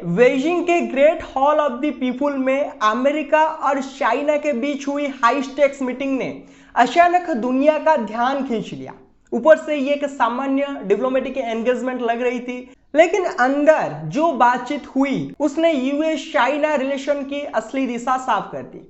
Beijing के great hall of the people में America और चाइना के बीच हुई हाई स्टेक्स मीटिंग ने अचानक दुनिया का ध्यान खींच लिया। ऊपर से ये एक सामान्य डिप्लोमेटिक एंगेजमेंट लग रही थी, लेकिन अंदर जो बातचीत हुई उसने यूएस चाइना रिलेशन की असली दिशा साफ कर दी।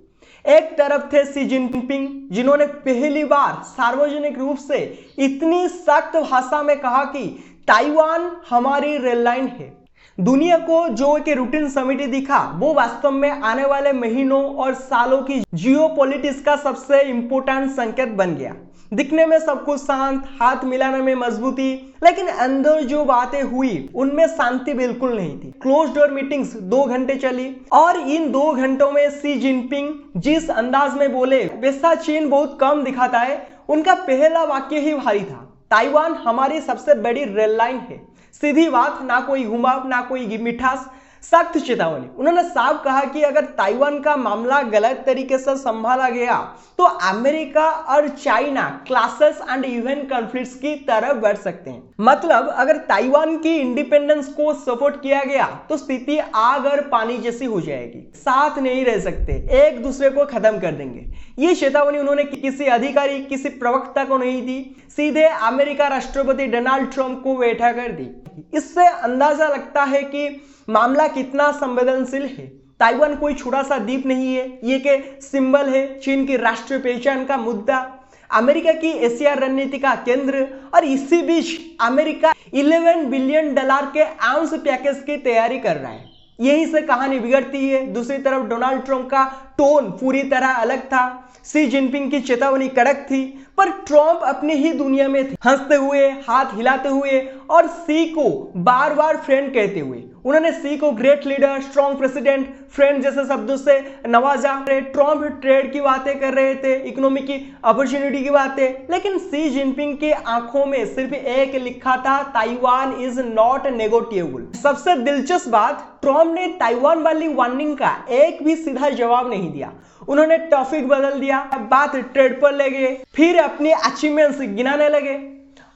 एक तरफ थे शी जिनपिंग, जिन्होंने पहली बार सार्वजनिक रूप से इतनी सख्त भाषा में कहा कि ताइवान हमारी रेल लाइन है। दुनिया को जो एक रूटीन समिति दिखा वो वास्तव में आने वाले महीनों और सालों की जियोपॉलिटिक्स का सबसे इंपॉर्टेंट संकेत बन गया। दिखने में सब कुछ शांत, हाथ मिलाने में मजबूती, लेकिन अंदर जो बातें हुई उनमें शांति बिल्कुल नहीं थी। क्लोज डोर मीटिंग्स 2 घंटे चली और इन 2 घंटों में शी जिनपिंग जिस अंदाज में बोले वैसा चीन बहुत कम दिखाता है। उनका पहला वाक्य ही भारी था, ताइवान हमारी सबसे बड़ी रेल लाइन है। सीधी बात, ना कोई घुमाव, ना कोई मिठास, सख्त चेतावनी। उन्होंने साफ कहा कि अगर ताइवान का मामला गलत तरीके से संभाला गया तो अमेरिका और China classes and even conflicts की तरफ बढ़ सकते हैं। मतलब अगर ताइवान की इंडिपेंडेंस को सपोर्ट किया गया तो स्थिति आग और पानी जैसी हो जाएगी। साथ नहीं रह सकते, एक दूसरे को खत्म कर देंगे। ये चेतावनी उन्होंने किसी अधिकारी, किसी प्रवक्ता को नहीं दी, सीधे अमेरिका राष्ट्रपति डोनाल्ड ट्रंप को बैठा कर दी। इससे अंदाजा लगता है कि मामला कितना संवेदनशील है। ताइवान कोई छोटा सा द्वीप नहीं है, ये के सिंबल है, चीन की राष्ट्रीय पहचान का मुद्दा, अमेरिका की एशिया रणनीति का केंद्र। और इसी बीच अमेरिका $11 बिलियन के आर्म्स पैकेज की तैयारी कर रहा है। यहीं से कहानी बिगड़ती है। दूसरी तरफ डोनाल्ड ट्रंप का टोन पूरी तरह अलग था। शी जिनपिंग की चेतावनी कड़क थी, पर ट्रंप अपनी ही दुनिया में थे, हंसते हुए, हाथ हिलाते हुए और शी को बार बार फ्रेंड कहते हुए। उन्होंने शी को great leader, strong president, friend जैसे शब्दों से नवाजा। ट्रंप ट्रेड की बातें कर रहे थे, इकोनॉमी की अपॉर्चुनिटी की बातें, लेकिन शी जिनपिंग की आंखों में सिर्फ एक लिखा था, ताइवान इज नॉट नेगोटिएबल। सबसे दिलचस्प बात, ट्रंप ने ताइवान वाली वार्निंग का एक भी सीधा जवाब नहीं दिया। उन्होंने टॉपिक बदल दिया, बात ट्रेड पर ले गए, फिर अपनी अचीवमेंट्स गिनाने लगे।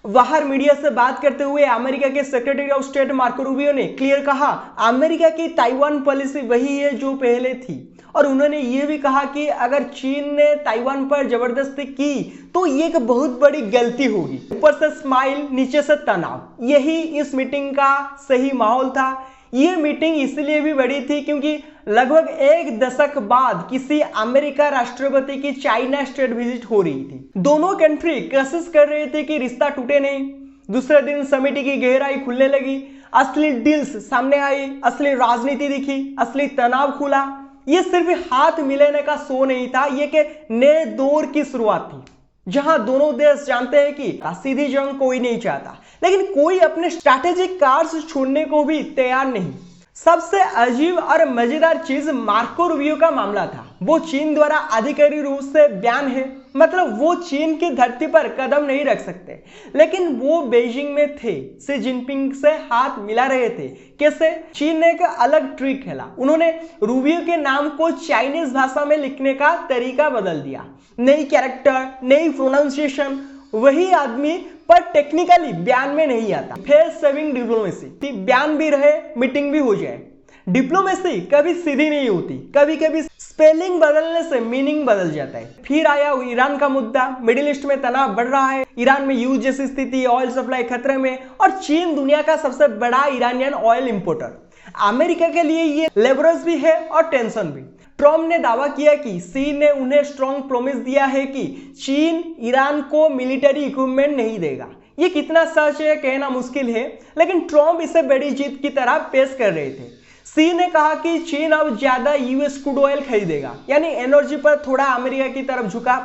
बाहर मीडिया से बात करते हुए अमेरिका के secretary of state Marco Rubio ने क्लियर कहा, अमेरिका की ताइवान पॉलिसी वही है जो पहले थी। और उन्होंने ये भी कहा कि अगर चीन ने ताइवान पर जबरदस्ती की तो ये एक बहुत बड़ी गलती होगी। ऊपर से स्माइल, नीचे से तनाव, यही इस मीटिंग का सही माहौल था। ये मीटिंग इसलिए भी बड़ी थी क्योंकि लगभग 1 दशक बाद किसी अमेरिका राष्ट्रपति की चाइना स्टेट विजिट हो रही थी। दोनों कंट्री कोशिश कर रहे थे कि रिश्ता टूटे नहीं। दूसरे दिन समिति की गहराई खुलने लगी, असली डील्स सामने आई, असली राजनीति दिखी, असली तनाव खुला। ये सिर्फ हाथ मिलाने का शो नहीं था, ये के नए दौर की शुरुआत थी, जहां दोनों देश जानते हैं कि सीधी जंग कोई नहीं चाहता, लेकिन कोई अपने स्ट्रैटेजिक कार्ड्स छोड़ने को भी तैयार नहीं। सबसे अजीब और मजेदार चीज मार्को रूबियो का मामला था। वो चीन द्वारा आधिकारिक रूप से बैन है, मतलब वो चीन की धरती पर कदम नहीं रख सकते, लेकिन वो बेइजिंग में थे, शी जिनपिंग से हाथ मिला रहे थे। कैसे? चीन ने एक अलग ट्रिक खेला। उन्होंने रूबियो के नाम को चाइनीज भाषा में लिखने का तरीका बदल दिया। नई कैरेक्टर, नई प्रोनाउंसिएशन, वही आदमी पर टेक्निकली बयान में नहीं आता। फेस सेविंग डिप्लोमेसी, बयान भी रहे, मीटिंग भी हो जाए। डिप्लोमेसी कभी सीधी नहीं होती, कभी कभी स्पेलिंग बदलने से मीनिंग बदल जाता है। फिर आया ईरान का मुद्दा। मिडिल ईस्ट में तनाव बढ़ रहा है, ईरान में यूज जैसी स्थिति, ऑयल सप्लाई खतरे में, और चीन दुनिया का सबसे बड़ा ईरानियन ऑयल इंपोर्टर। अमेरिका के लिए ये लेवरेज भी है और टेंशन भी। ट्रंप ने दावा किया कि शी ने उन्हें स्ट्रॉन्ग प्रॉमिस दिया है कि चीन ईरान को मिलिट्री इक्विपमेंट नहीं देगा। ये कितना सच है कहना मुश्किल है, लेकिन ट्रंप इसे बड़ी जीत की तरह पेश कर रहे थे। शी ने कहा कि चीन अब ज्यादा यूएस क्रूड ऑयल खरीदेगा, यानी एनर्जी पर थोड़ा अमेरिका की तरफ झुका।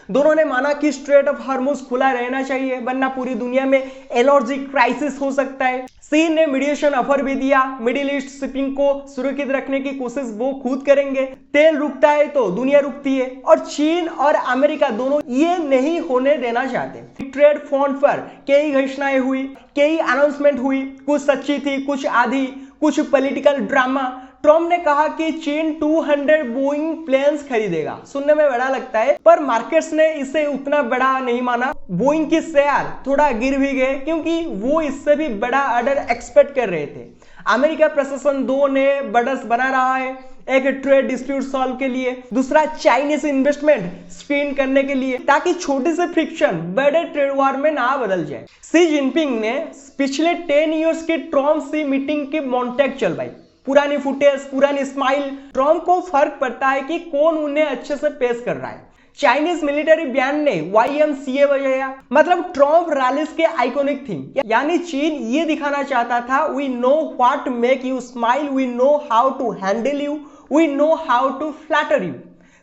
दोनों ने माना कि स्ट्रेट ऑफ हॉर्मुज खुला रहना चाहिए, वरना पूरी दुनिया में एनर्जी क्राइसिस हो सकता है। शी ने मीडिएशन ऑफर भी दिया, मिडिल ईस्ट शिपिंग को सुरक्षित रखने की कोशिश वो खुद करेंगे। तेल रुकता है तो दुनिया रुकती है, और चीन और अमेरिका दोनों ये नहीं होने देना चाहते। ट्रेड फ्रंट पर कई घोषणाएं हुई, कई अनाउंसमेंट हुई, कुछ सच्ची थी, कुछ आधी, कुछ पॉलिटिकल ड्रामा। ट्रंप ने कहा कि चीन 200 बोइंग प्लेन्स खरीदेगा। सुनने में बड़ा लगता है, पर मार्केट्स ने इसे उतना बड़ा नहीं माना। बोइंग की शेयर थोड़ा गिर भी गए क्योंकि वो इससे भी बड़ा ऑर्डर एक्सपेक्ट कर रहे थे। अमेरिका प्रशासन 2 ने बड़स बना रहा है, एक ट्रेड डिस्प्यूट सॉल्व के लिए, दूसरा चाइनीज इन्वेस्टमेंट स्क्रीन करने के लिए, ताकि छोटे से फ्रिक्शन बड़े ट्रेड वॉर में ना बदल जाए। शी जिनपिंग ने पिछले 10 इयर्स की ट्रम्प शी मीटिंग की मॉन्टेज चलवाई, पुरानी फुटेज, पुरानी स्माइल। ट्रम्प को फर्क पड़ता है कि कौन उन्हें अच्छे से पेश कर रहा है। चाइनीज मिलिट्री बैंड ने YMCA बजाया, मतलब ट्रम्प रैलीज के आइकॉनिक थीम, यानी चीन ये दिखाना चाहता था we know what make you smile, we know how to handle you, we know how to flatter you.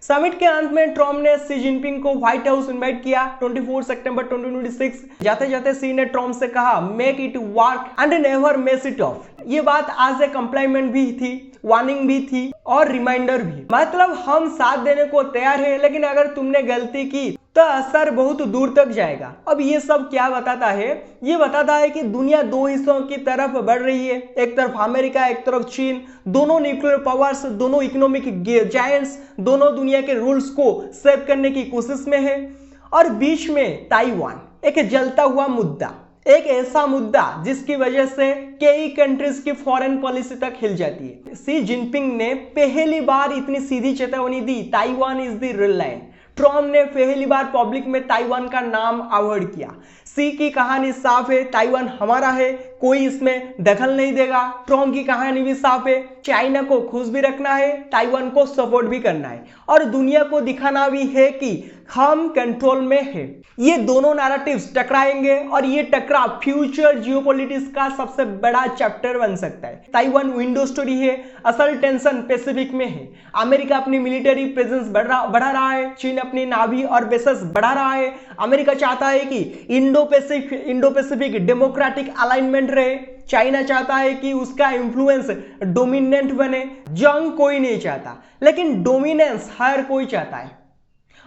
Summit के अंत में ट्रम्प ने शी जिनपिंग को व्हाइट हाउस इनवाइट किया 24 सितंबर 2026। जाते जाते शी ने ट्रम्प से कहा make it work and never mess it of. ये बात आज एक कंप्लीमेंट भी थी, वार्निंग भी थी और रिमाइंडर भी। मतलब हम साथ देने को तैयार है, लेकिन अगर तुमने गलती की तो असर बहुत दूर तक जाएगा। अब ये सब क्या बताता है? ये बताता है कि दुनिया दो हिस्सों की तरफ बढ़ रही है, एक तरफ अमेरिका, एक तरफ चीन, दोनों न्यूक्लियर पावर्स, दोनों इकोनॉमिक जायंट्स, दोनों दुनिया के रूल्स को सेव करने की कोशिश में है। और बीच में ताइवान, एक जलता हुआ मुद्दा, एक ऐसा मुद्दा जिसकी वजह से कई कंट्रीज की फॉरेन पॉलिसी तक हिल जाती है। शी जिनपिंग ने पहली बार इतनी सीधी चेतावनी दी, Taiwan is the red line. Trump ने पहली बार पब्लिक में ताइवान का नाम अवॉइड किया। शी की कहानी साफ है, ताइवान हमारा है, कोई इसमें दखल नहीं देगा। ट्रम्प की कहानी भी साफ है, चाइना को खुश भी रखना है, ताइवान को सपोर्ट भी करना है और दुनिया को दिखाना भी है कि हम कंट्रोल में है। ये दोनों नैरेटिव्स टकराएंगे और ये टकराव फ्यूचर जियोपॉलिटिक्स का सबसे बड़ा चैप्टर बन सकता है। ताइवान विंडो स्टोरी है, असल टेंशन पैसिफिक में है। अमेरिका अपनी मिलिट्री प्रेजेंस बढ़ा रहा है, चीन अपनी नावी और बेसेस बढ़ा रहा है। अमेरिका चाहता है कि इंडो पैसिफिक डेमोक्रेटिक अलाइनमेंट रहे, चाइना चाहता है कि उसका इंफ्लुएंस डोमिनेंट बने। जंग कोई नहीं चाहता, लेकिन डोमिनेंस हर कोई चाहता है।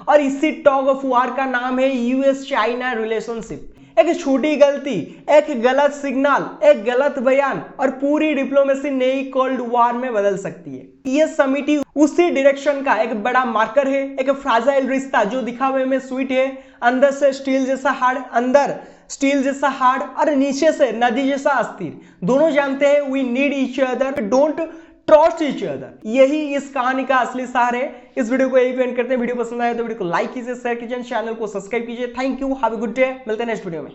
और इसी टॉग ऑफ वार का नाम है यूएस चाइना रिलेशनशिप। एक छोटी गलती, एक गलत सिग्नल, एक गलत बयान और पूरी डिप्लोमेसी नई कोल्ड वॉर में बदल सकती है। ये समिति उसी डायरेक्शन का एक बड़ा मार्कर है, एक फ्राजाइल रिश्ता जो दिखावे में स्वीट है, अंदर से स्टील जैसा हार्ड और नीचे से नदी जैसा अस्थिर। दोनों जानते हैं we need each other, don't trust each other. यही इस कहानी का असली सार है। इस वीडियो को यही पे एंड करते हैं। वीडियो पसंद आए तो वीडियो को लाइक कीजिए, शेयर कीजिए, चैनल को सब्सक्राइब कीजिए। Thank you, have a good day. मिलते हैं नेक्स्ट वीडियो में।